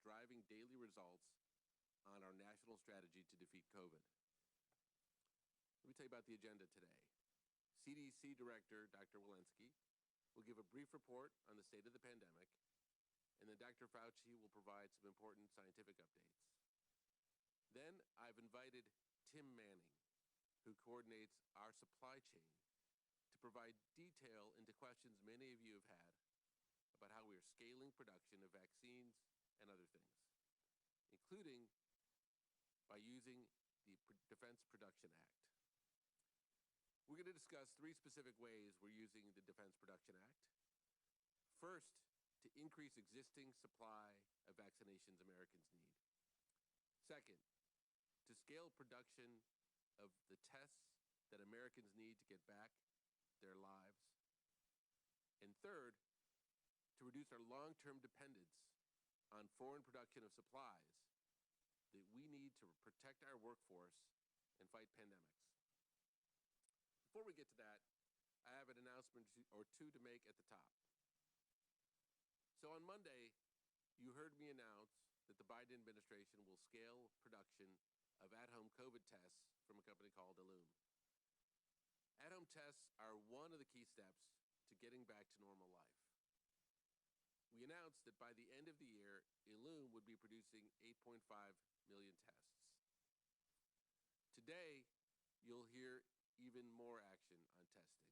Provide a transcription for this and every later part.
driving daily results on our national strategy to defeat COVID. Let me tell you about the agenda today. CDC Director Dr. Walensky will give a brief report on the state of the pandemic, and then Dr. Fauci will provide some important scientific updates. Then I've invited Tim Manning, who coordinates our supply chain, to provide detail into questions many of you have had about how we are scaling production of vaccines and other things, including by using the Defense Production Act. We're going to discuss three specific ways we're using the Defense Production Act. First, to increase existing supply of vaccinations Americans need. Second, to scale production of the tests that Americans need to get back their lives. And third, to reduce our long-term dependence on foreign production of supplies that we need to protect our workforce and fight pandemics. Before we get to that, I have an announcement or two to make at the top. So on Monday, you heard me announce that the Biden administration will scale production of at-home COVID tests from a company called Ellume. At-home tests are one of the key steps to getting back to normal life. We announced that by the end of the year, Ellume would be producing 8.5 million tests. Today, you'll hear even more action on testing.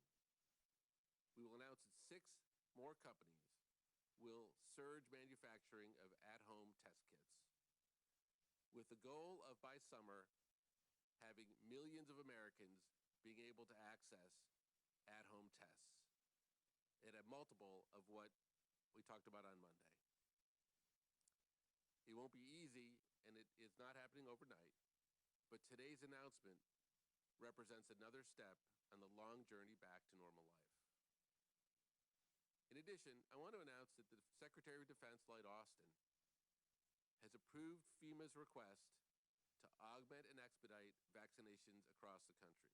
We will announce that 6 more companies will surge manufacturing of at-home test kits, with the goal of, by summer, having millions of Americans being able to access at-home tests at a multiple of what we talked about on Monday. It won't be easy, and it is not happening overnight, but today's announcement represents another step on the long journey back to normal life. In addition, I want to announce that the Secretary of Defense, Lloyd Austin, has approved FEMA's request to augment and expedite vaccinations across the country.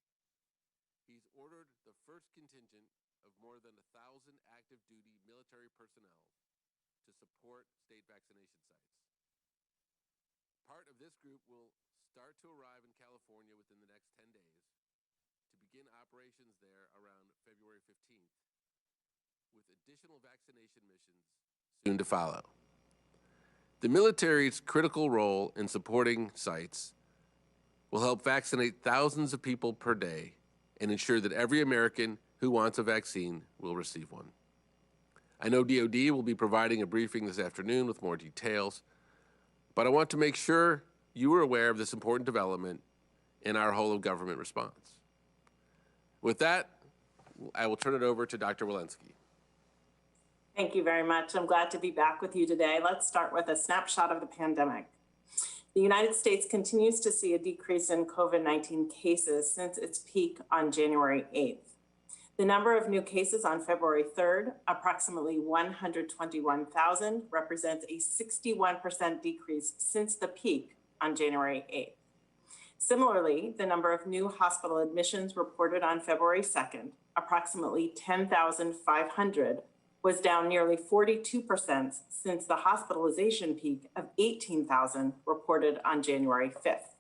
He's ordered the first contingent of more than 1,000 active duty military personnel to support state vaccination sites. Part of this group will start to arrive in California within the next 10 days to begin operations there around February 15th, with additional vaccination missions soon to follow. The military's critical role in supporting sites will help vaccinate thousands of people per day and ensure that every American who wants a vaccine will receive one. I know DoD will be providing a briefing this afternoon with more details, but I want to make sure you are aware of this important development in our whole of government response. With that, I will turn it over to Dr. Walensky. Thank you very much. I'm glad to be back with you today. Let's start with a snapshot of the pandemic. The United States continues to see a decrease in COVID-19 cases since its peak on January 8th. The number of new cases on February 3rd, approximately 121,000, represents a 61% decrease since the peak on January 8th. Similarly, the number of new hospital admissions reported on February 2nd, approximately 10,500, was down nearly 42% since the hospitalization peak of 18,000 reported on January 5th.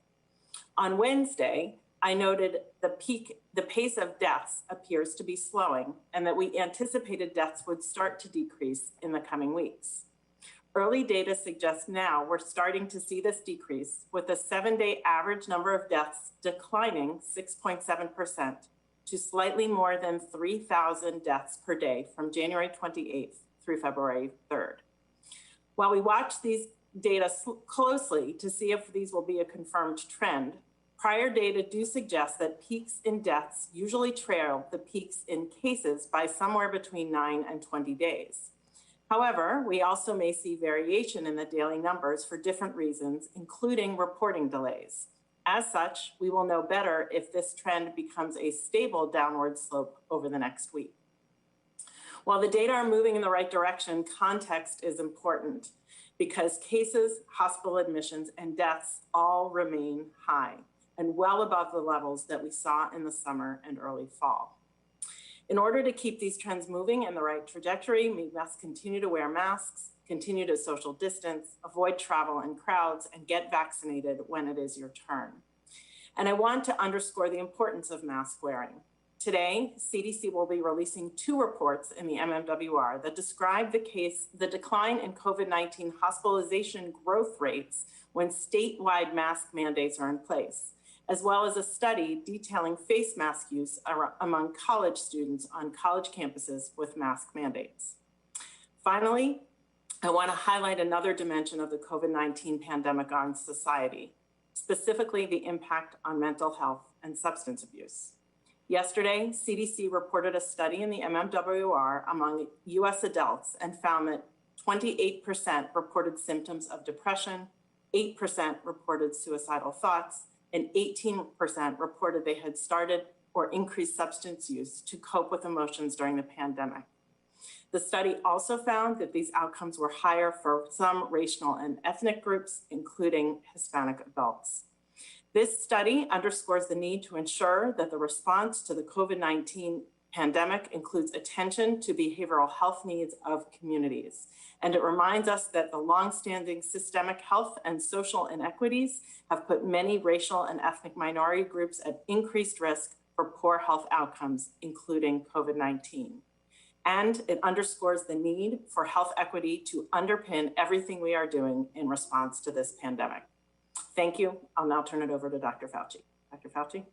On Wednesday, I noted the pace of deaths appears to be slowing and that we anticipated deaths would start to decrease in the coming weeks. Early data suggests now we're starting to see this decrease, with the 7-day average number of deaths declining 6.7% to slightly more than 3,000 deaths per day from January 28th through February 3rd. While we watch these data closely to see if these will be a confirmed trend, prior data do suggest that peaks in deaths usually trail the peaks in cases by somewhere between 9 and 20 days. However, we also may see variation in the daily numbers for different reasons, including reporting delays. As such, we will know better if this trend becomes a stable downward slope over the next week. While the data are moving in the right direction, context is important because cases, hospital admissions, and deaths all remain high and well above the levels that we saw in the summer and early fall. In order to keep these trends moving in the right trajectory, we must continue to wear masks, continue to social distance, avoid travel and crowds, and get vaccinated when it is your turn. And I want to underscore the importance of mask wearing. Today, CDC will be releasing 2 reports in the MMWR that describe the decline in COVID-19 hospitalization growth rates when statewide mask mandates are in place, as well as a study detailing face mask use among college students on college campuses with mask mandates. Finally, I want to highlight another dimension of the COVID-19 pandemic on society, specifically the impact on mental health and substance abuse. Yesterday, CDC reported a study in the MMWR among US adults and found that 28% reported symptoms of depression, 8% reported suicidal thoughts, and 18% reported they had started or increased substance use to cope with emotions during the pandemic. The study also found that these outcomes were higher for some racial and ethnic groups, including Hispanic adults. This study underscores the need to ensure that the response to the COVID-19 pandemic includes attention to behavioral health needs of communities. And it reminds us that the longstanding systemic health and social inequities have put many racial and ethnic minority groups at increased risk for poor health outcomes, including COVID-19. And it underscores the need for health equity to underpin everything we are doing in response to this pandemic. Thank you. I'll now turn it over to Dr. Fauci. Dr. Fauci.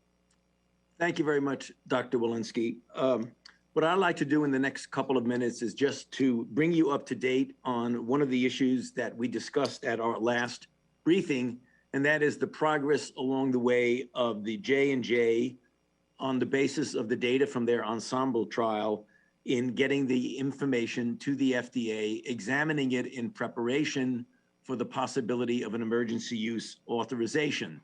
Thank you very much, Dr. Walensky. What I'd like to do in the next couple of minutes is just to bring you up to date on one of the issues that we discussed at our last briefing, and that is the progress along the way of the J&J on the basis of the data from their ensemble trial in getting the information to the FDA, examining it in preparation for the possibility of an emergency use authorization.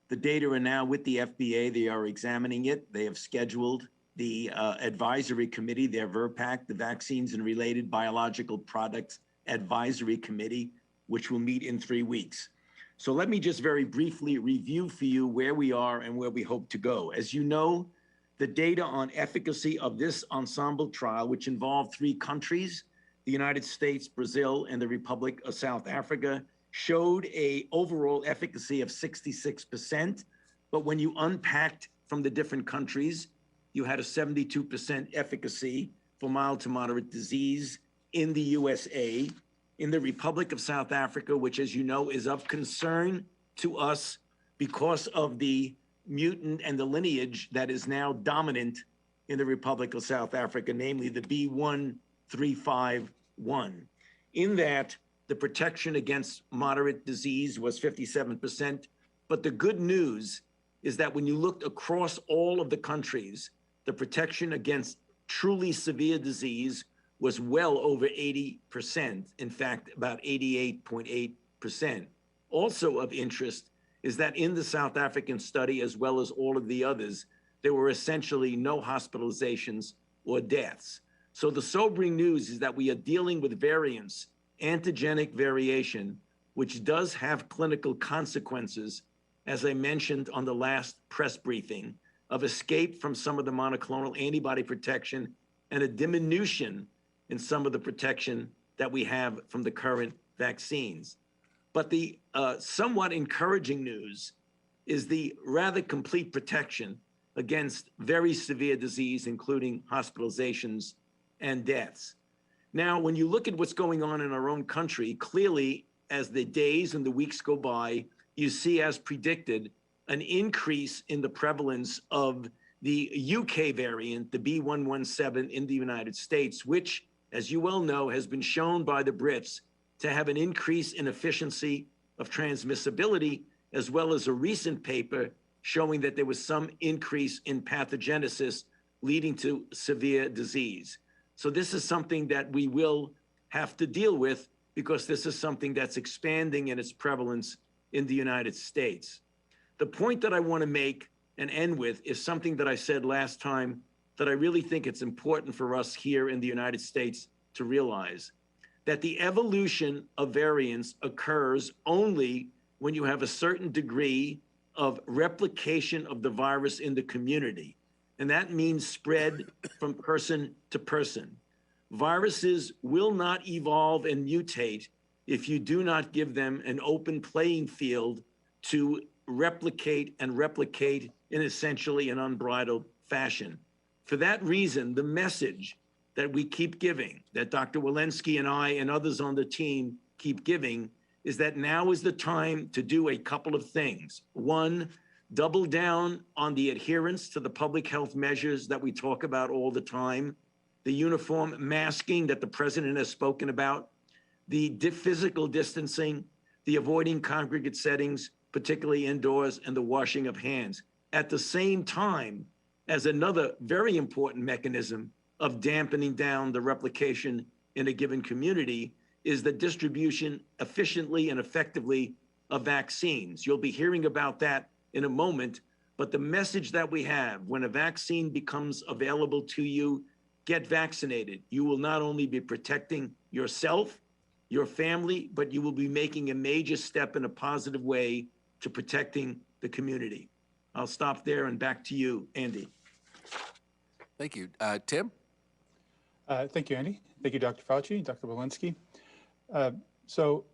The data are now with the FDA. They are examining it. They have scheduled the advisory committee, their VRBPAC, the Vaccines and Related Biological Products Advisory Committee, which will meet in 3 weeks. So let me just very briefly review for you where we are and where we hope to go. As you know, the data on efficacy of this ensemble trial, which involved 3 countries, the United States, Brazil, and the Republic of South Africa, showed an overall efficacy of 66%. But when you unpacked from the different countries, you had a 72% efficacy for mild to moderate disease in the USA. In the Republic of South Africa, which, as you know, is of concern to us because of the mutant and the lineage that is now dominant in the Republic of South Africa, namely the B.1.351. In that, the protection against moderate disease was 57%. But the good news is that when you looked across all of the countries, the protection against truly severe disease was well over 80%, in fact, about 88.8%. Also of interest is that in the South African study, as well as all of the others, there were essentially no hospitalizations or deaths. So the sobering news is that we are dealing with variants, antigenic variation, which does have clinical consequences, as I mentioned on the last press briefing, of escape from some of the monoclonal antibody protection and a diminution in some of the protection that we have from the current vaccines. But the somewhat encouraging news is the rather complete protection against very severe disease, including hospitalizations and deaths. Now, when you look at what's going on in our own country, clearly, as the days and the weeks go by, you see, as predicted, an increase in the prevalence of the UK variant, the B.1.1.7 in the United States, which, as you well know, has been shown by the Brits to have an increase in efficiency of transmissibility, as well as a recent paper showing that there was some increase in pathogenesis leading to severe disease. So this is something that we will have to deal with because this is something that's expanding in its prevalence in the United States. The point that I want to make and end with is something that I said last time that I really think it's important for us here in the United States to realize, that the evolution of variants occurs only when you have a certain degree of replication of the virus in the community. And that means spread from person to person. Viruses will not evolve and mutate if you do not give them an open playing field to replicate in essentially an unbridled fashion. For that reason, the message that we keep giving, that Dr. Walensky and I and others on the team keep giving, is that now is the time to do a couple of things. One, double down on the adherence to the public health measures that we talk about all the time, the uniform masking that the president has spoken about, the physical distancing, the avoiding congregate settings, particularly indoors, and the washing of hands. At the same time, as another very important mechanism of dampening down the replication in a given community, is the distribution efficiently and effectively of vaccines. You'll be hearing about that in a moment, but the message that we have, when a vaccine becomes available to you, get vaccinated. You will not only be protecting yourself, your family, but you will be making a major step in a positive way to protecting the community. I'll stop there and back to you, Andy. Thank you. Tim? Thank you, Andy. Thank you, Dr. Fauci, Dr. Walensky. So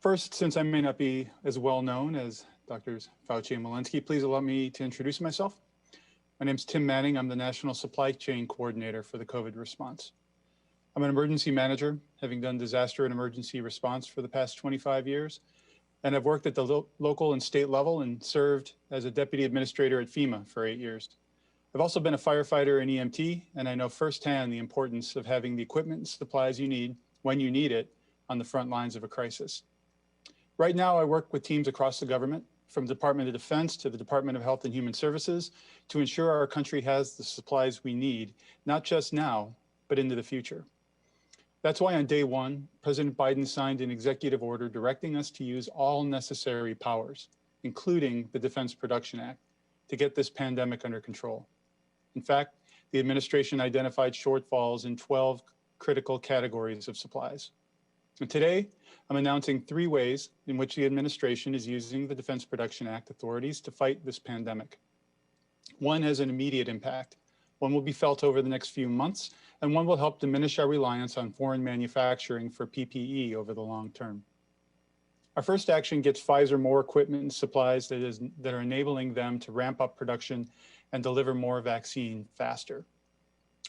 first, since I may not be as well known as Drs. Fauci and Walensky, please allow me to introduce myself. My name is Tim Manning. I'm the National Supply Chain Coordinator for the COVID response. I'm an emergency manager, having done disaster and emergency response for the past 25 years. And I've worked at the local and state level and served as a deputy administrator at FEMA for 8 years. I've also been a firefighter and EMT, and I know firsthand the importance of having the equipment and supplies you need when you need it on the front lines of a crisis. Right now, I work with teams across the government, from the Department of Defense to the Department of Health and Human Services, to ensure our country has the supplies we need, not just now, but into the future. That's why on day one, President Biden signed an executive order directing us to use all necessary powers, including the Defense Production Act, to get this pandemic under control. In fact, the administration identified shortfalls in 12 critical categories of supplies. And today, I'm announcing 3 ways in which the administration is using the Defense Production Act authorities to fight this pandemic. One has an immediate impact. One will be felt over the next few months, and one will help diminish our reliance on foreign manufacturing for PPE over the long term. Our first action gets Pfizer more equipment and supplies that are enabling them to ramp up production and deliver more vaccine faster.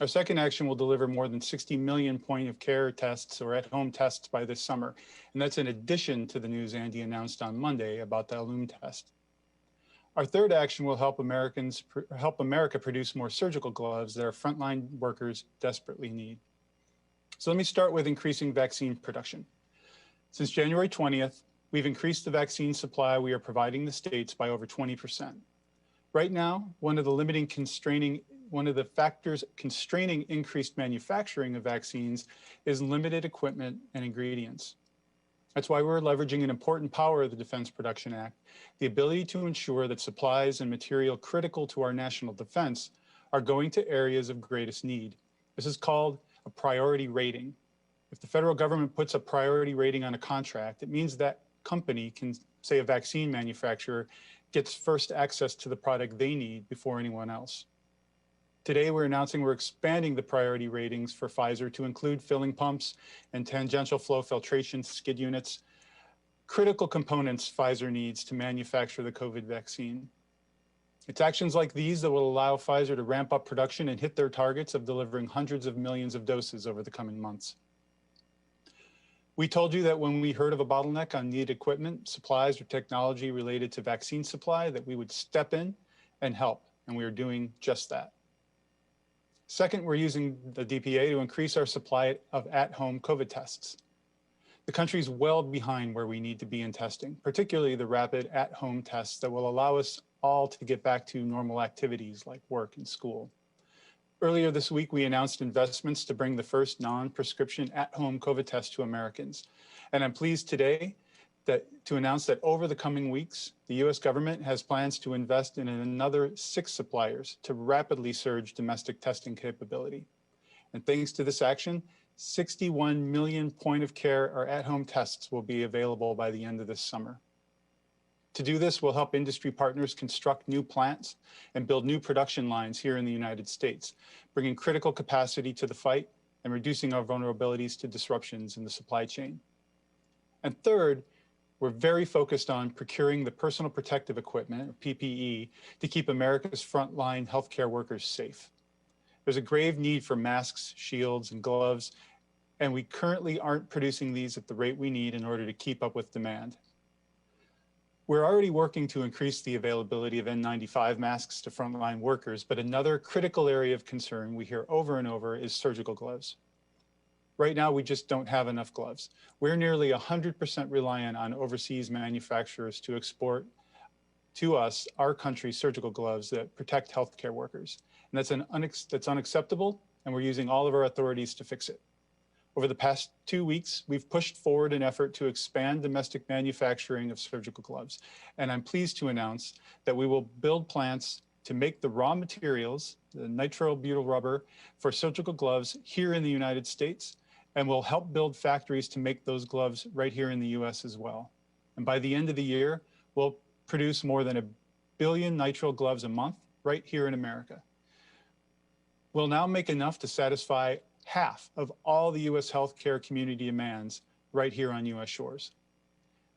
Our second action will deliver more than 60 million point-of-care tests or at-home tests by this summer, and that's in addition to the news Andy announced on Monday about the Loom test. Our third action will help America produce more surgical gloves that our frontline workers desperately need. So let me start with increasing vaccine production. Since January 20th, we've increased the vaccine supply we are providing the states by over 20%. Right now, one of the factors constraining increased manufacturing of vaccines is limited equipment and ingredients. That's why we're leveraging an important power of the Defense Production Act, the ability to ensure that supplies and material critical to our national defense are going to areas of greatest need. This is called a priority rating. If the federal government puts a priority rating on a contract, it means that company can, say a vaccine manufacturer, gets first access to the product they need before anyone else. Today, we're announcing we're expanding the priority ratings for Pfizer to include filling pumps and tangential flow filtration skid units, critical components Pfizer needs to manufacture the COVID vaccine. It's actions like these that will allow Pfizer to ramp up production and hit their targets of delivering hundreds of millions of doses over the coming months. We told you that when we heard of a bottleneck on needed equipment, supplies, or technology related to vaccine supply, that we would step in and help, and we are doing just that. Second, we're using the DPA to increase our supply of at-home COVID tests. The country's well behind where we need to be in testing, particularly the rapid at-home tests that will allow us all to get back to normal activities like work and school. Earlier this week, we announced investments to bring the first non-prescription at-home COVID test to Americans. And I'm pleased today to announce that over the coming weeks, the US government has plans to invest in another 6 suppliers to rapidly surge domestic testing capability. And thanks to this action, 61 million point-of-care or at-home tests will be available by the end of this summer. To do this, we'll help industry partners construct new plants and build new production lines here in the United States, bringing critical capacity to the fight and reducing our vulnerabilities to disruptions in the supply chain. And third, we're very focused on procuring the personal protective equipment, or PPE, to keep America's frontline healthcare workers safe. There's a grave need for masks, shields, and gloves, and we currently aren't producing these at the rate we need in order to keep up with demand. We're already working to increase the availability of N95 masks to frontline workers, but another critical area of concern we hear over and over is surgical gloves. Right now, we just don't have enough gloves. We're nearly 100% reliant on overseas manufacturers to export to us, our country's surgical gloves that protect healthcare workers. And that's unacceptable, and we're using all of our authorities to fix it. Over the past 2 weeks, we've pushed forward an effort to expand domestic manufacturing of surgical gloves. And I'm pleased to announce that we will build plants to make the raw materials, the nitrile-butyl rubber, for surgical gloves here in the United States, and we'll help build factories to make those gloves right here in the US as well. And by the end of the year, we'll produce more than 1 billion nitrile gloves a month right here in America. We'll now make enough to satisfy half of all the US healthcare community demands right here on US shores.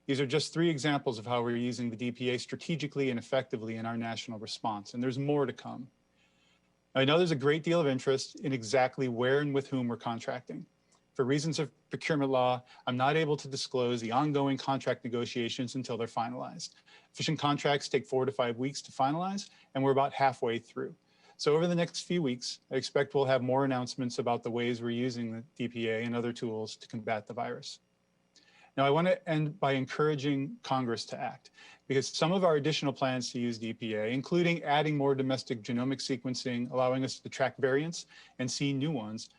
These are just 3 examples of how we're using the DPA strategically and effectively in our national response, and there's more to come. I know there's a great deal of interest in exactly where and with whom we're contracting. For reasons of procurement law, I'm not able to disclose the ongoing contract negotiations until they're finalized. Efficient contracts take 4 to 5 weeks to finalize, and we're about halfway through. So over the next few weeks, I expect we'll have more announcements about the ways we're using the DPA and other tools to combat the virus. Now, I want to end by encouraging Congress to act, because some of our additional plans to use DPA, including adding more domestic genomic sequencing, allowing us to track variants and see new ones,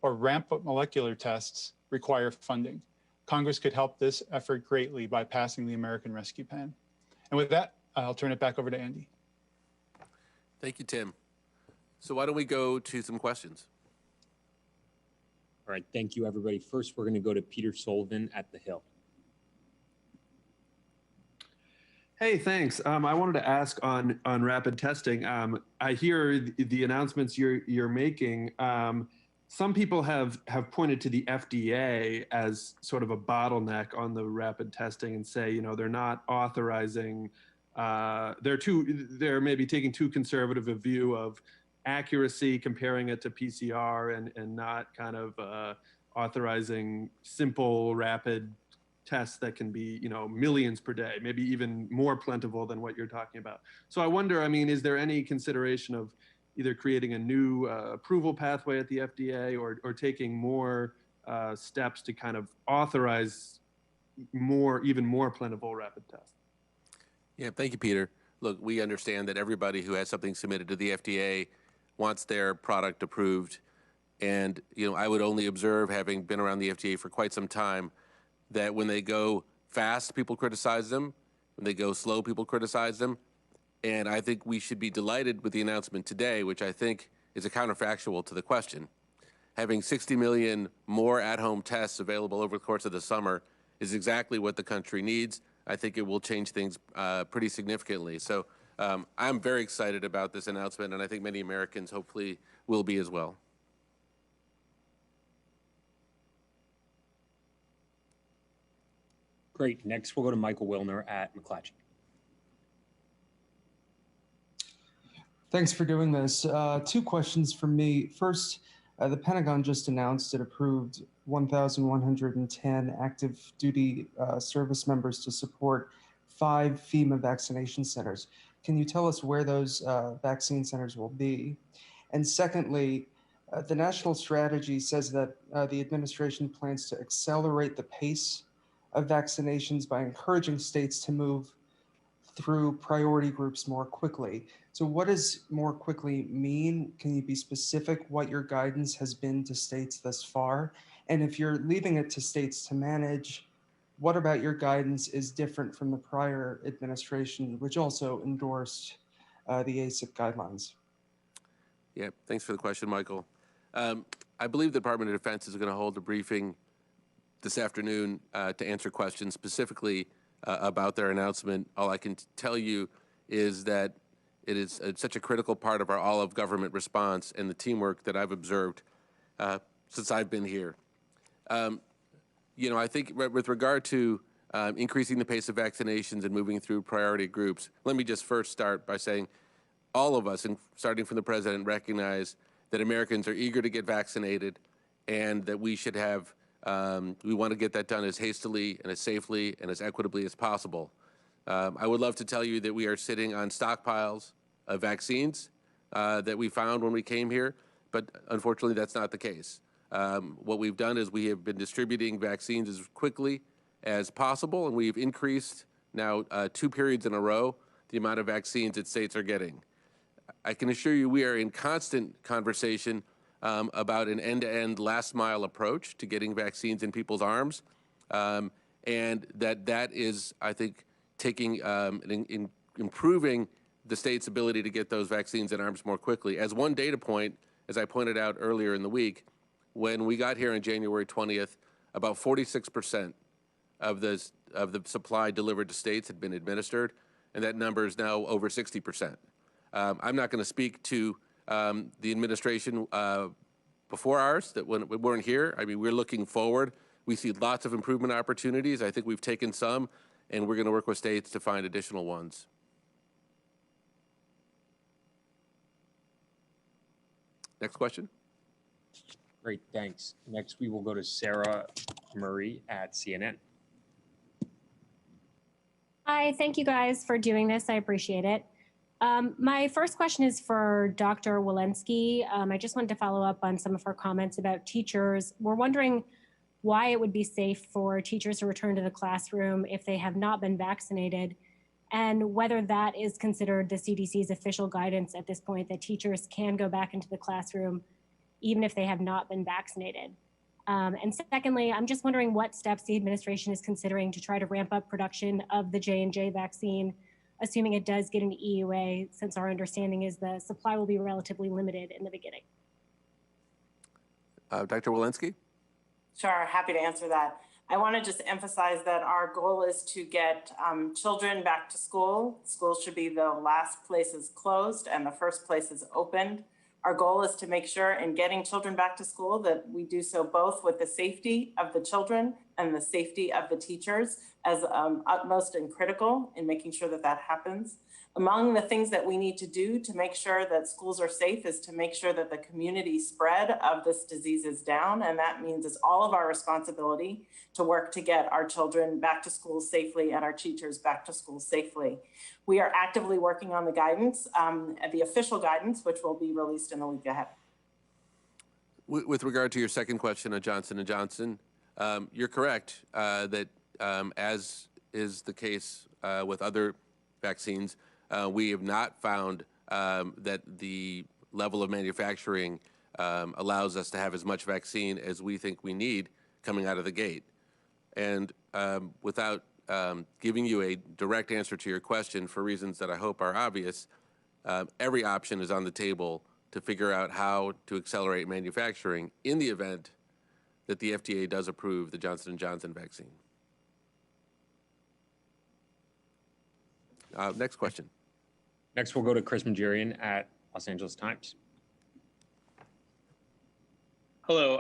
or ramp up molecular tests, require funding. Congress could help this effort greatly by passing the American Rescue Plan. And with that, I'll turn it back over to Andy. Thank you, Tim. So why don't we go to some questions? All right, thank you, everybody. First, we're going to go to Peter Sullivan at The Hill. Hey, thanks. I wanted to ask on rapid testing. I hear the announcements you're making. Some people have pointed to the FDA as sort of a bottleneck on the rapid testing and say, you know, they're not authorizing. They're maybe taking too conservative a view of accuracy, comparing it to PCR, and not kind of authorizing simple rapid tests that can be, you know, millions per day, maybe even more plentiful than what you're talking about. So I wonder, I mean, is there any consideration of either creating a new approval pathway at the FDA or taking more steps to kind of authorize even more plentiful rapid tests? Yeah, thank you, Peter. Look, we understand that everybody who has something submitted to the FDA wants their product approved. And, you know, I would only observe, having been around the FDA for quite some time, that when they go fast, people criticize them. When they go slow, people criticize them. And I think we should be delighted with the announcement today, which I think is a counterfactual to the question. Having 60 million more at-home tests available over the course of the summer is exactly what the country needs. I think it will change things pretty significantly. So I'm very excited about this announcement, and I think many Americans hopefully will be as well. Great. Next, we'll go to Michael Wilner at McClatchy. Thanks for doing this. 2 questions from me. First, the Pentagon just announced it approved 1,110 active duty service members to support 5 FEMA vaccination centers. Can you tell us where those vaccine centers will be? And secondly, the national strategy says that the administration plans to accelerate the pace of vaccinations by encouraging states to move through priority groups more quickly. So what does more quickly mean? Can you be specific what your guidance has been to states thus far? And if you're leaving it to states to manage, what about your guidance is different from the prior administration, which also endorsed the ACIP guidelines? Yeah, thanks for the question, Michael. I believe the Department of Defense is going to hold a briefing this afternoon to answer questions specifically about their announcement. All I can tell you is that it is such a critical part of our all-of-government response and the teamwork that I've observed. since I've been here. I think with regard to increasing the pace of vaccinations and moving through priority groups, let me just first start by saying all of us, and starting from the president, recognize that Americans are eager to get vaccinated and that we should have, we want to get that done as hastily and as safely and as equitably as possible. I would love to tell you that we are sitting on stockpiles of vaccines that we found when we came here, but unfortunately that's not the case. What we've done is we have been distributing vaccines as quickly as possible, and we've increased now 2 periods in a row the amount of vaccines that states are getting. I can assure you we are in constant conversation about an end-to-end last-mile approach to getting vaccines in people's arms, and that is, I think, taking improving the state's ability to get those vaccines in arms more quickly. As one data point, as I pointed out earlier in the week, when we got here on January 20th, about 46% of the supply delivered to states had been administered, and that number is now over 60%. I'm not going to speak to the administration before ours that when we weren't here. I mean, we're looking forward. We see lots of improvement opportunities. I think we've taken some, and we're going to work with states to find additional ones. Next question. Great, thanks. Next, we will go to Sarah Murray at CNN. Hi, thank you guys for doing this. I appreciate it. My first question is for Dr. Walensky. I just wanted to follow up on some of her comments about teachers. We're wondering why it would be safe for teachers to return to the classroom if they have not been vaccinated, and whether that is considered the CDC's official guidance at this point that teachers can go back into the classroom even if they have not been vaccinated. And secondly, I'm just wondering what steps the administration is considering to try to ramp up production of the J&J vaccine, assuming it does get an EUA, since our understanding is the supply will be relatively limited in the beginning. Dr. Walensky? Sure, happy to answer that. I want to just emphasize that our goal is to get children back to school. Schools should be the last places closed and the first places opened. Our goal is to make sure in getting children back to school that we do so both with the safety of the children and the safety of the teachers as utmost and critical in making sure that that happens. Among the things that we need to do to make sure that schools are safe is to make sure that the community spread of this disease is down. And that means it's all of our responsibility to work to get our children back to school safely and our teachers back to school safely. We are actively working on the guidance, the official guidance, which will be released in the week ahead. With regard to your second question on Johnson & Johnson, you're correct that as is the case with other vaccines, we have not found that the level of manufacturing allows us to have as much vaccine as we think we need coming out of the gate. And without giving you a direct answer to your question for reasons that I hope are obvious, every option is on the table to figure out how to accelerate manufacturing in the event that the FDA does approve the Johnson & Johnson vaccine. Next question. Next, we'll go to Chris Majurian at Los Angeles Times. Hello.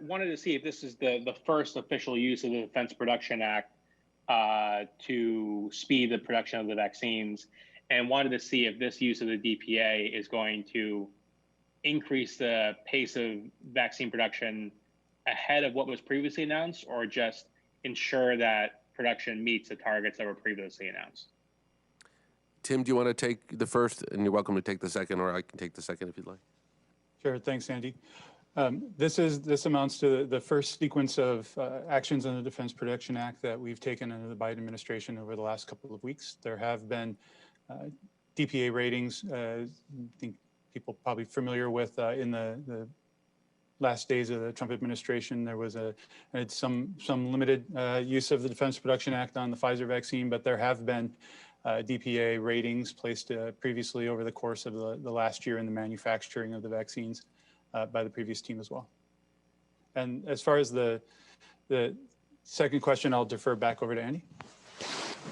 Wanted to see if this is the first official use of the Defense Production Act to speed the production of the vaccines, and wanted to see if this use of the DPA is going to increase the pace of vaccine production ahead of what was previously announced, or just ensure that production meets the targets that were previously announced. Tim, do you want to take the first, and you're welcome to take the second, or I can take the second if you'd like. Sure, thanks, Andy. This amounts to the first sequence of actions in the Defense Production Act that we've taken under the Biden administration over the last couple of weeks. There have been DPA ratings. I think people probably familiar with in the last days of the Trump administration, there was some limited use of the Defense Production Act on the Pfizer vaccine, but there have been DPA ratings placed previously over the course of the last year in the manufacturing of the vaccines by the previous team as well. And as far as the second question, I'll defer back over to Andy.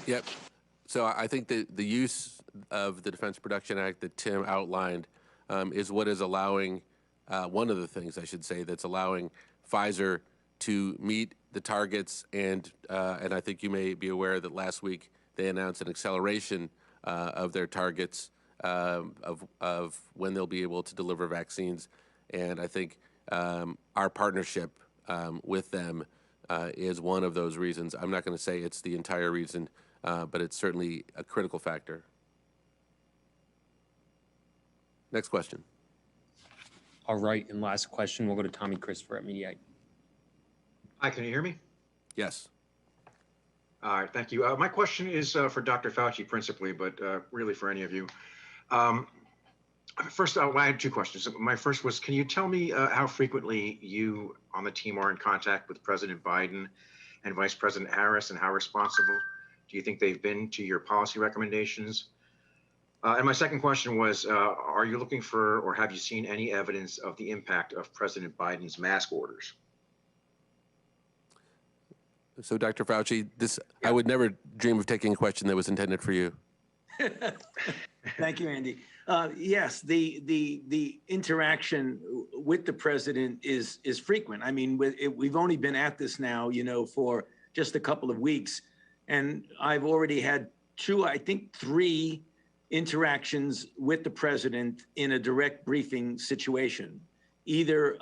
Yep. So I think that the use of the Defense Production Act that Tim outlined is what is allowing one of the things I should say that's allowing Pfizer to meet the targets, and I think you may be aware that last week they announced an acceleration of their targets of when they'll be able to deliver vaccines. And I think our partnership with them is one of those reasons. I'm not going to say it's the entire reason, but it's certainly a critical factor. Next question. All right, and last question, we'll go to Tommy Christopher at Mediaite. Hi, can you hear me? Yes. All right, thank you. My question is for Dr. Fauci principally, but really for any of you. First, I had two questions. My first was, can you tell me how frequently you on the team are in contact with President Biden and Vice President Harris, and how responsible do you think they've been to your policy recommendations? And my second question was, are you looking for, or have you seen any evidence of the impact of President Biden's mask orders? So, Dr. Fauci, I would never dream of taking a question that was intended for you. Thank you, Andy. Yes, the interaction with the president is frequent. I mean, we've only been at this now, for just a couple of weeks, and I've already had three interactions with the president in a direct briefing situation, either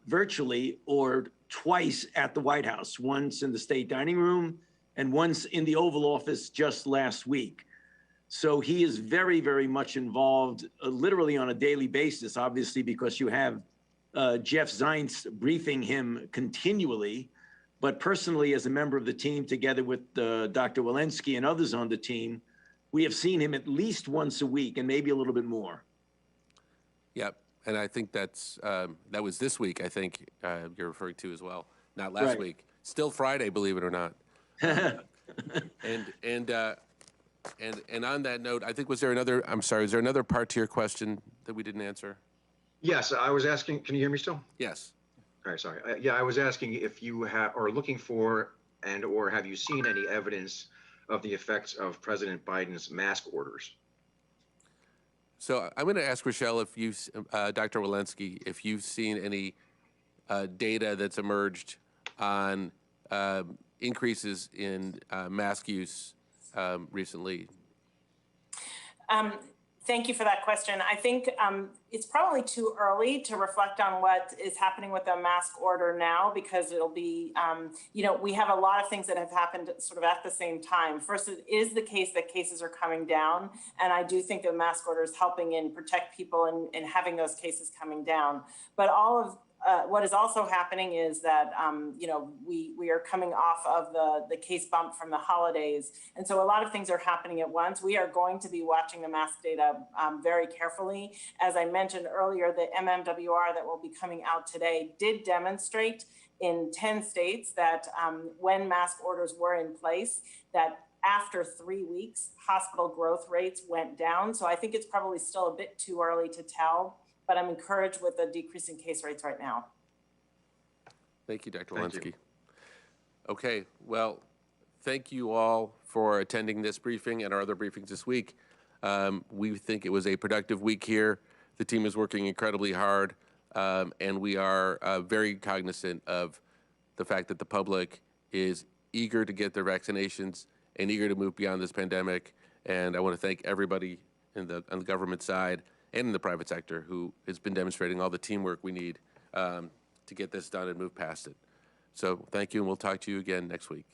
virtually or twice at the White House, once in the state dining room and once in the Oval Office just last week. So he is very, very much involved, literally on a daily basis, obviously, because you have Jeff Zients briefing him continually. But personally, as a member of the team, together with Dr. Walensky and others on the team, we have seen him at least once a week and maybe a little bit more. Yep. And I think that was this week, I think you're referring to as well, not last week. Still Friday, believe it or not. And on that note, I think, was there another part to your question that we didn't answer? Yes, I was asking, can you hear me still? Yes. All right, sorry. Yeah, I was asking if you are looking for or have you seen any evidence of the effects of President Biden's mask orders? So I'm going to ask Rochelle Dr. Walensky, if you've seen any data that's emerged on increases in mask use recently. Thank you for that question. I think it's probably too early to reflect on what is happening with the mask order now, because it'll be, we have a lot of things that have happened sort of at the same time. First, it is the case that cases are coming down, and I do think the mask order is helping in protect people and having those cases coming down. But all of what is also happening is that, we are coming off of the case bump from the holidays. And so a lot of things are happening at once. We are going to be watching the mask data very carefully. As I mentioned earlier, the MMWR that will be coming out today did demonstrate in 10 states that when mask orders were in place, that after 3 weeks, hospital growth rates went down. So I think it's probably still a bit too early to tell, but I'm encouraged with the decrease in case rates right now. Thank you, Dr. Walensky. Okay, well, thank you all for attending this briefing and our other briefings this week. We think it was a productive week here. The team is working incredibly hard, and we are very cognizant of the fact that the public is eager to get their vaccinations and eager to move beyond this pandemic. And I want to thank everybody on the government side and in the private sector who has been demonstrating all the teamwork we need to get this done and move past it. So thank you, and we'll talk to you again next week.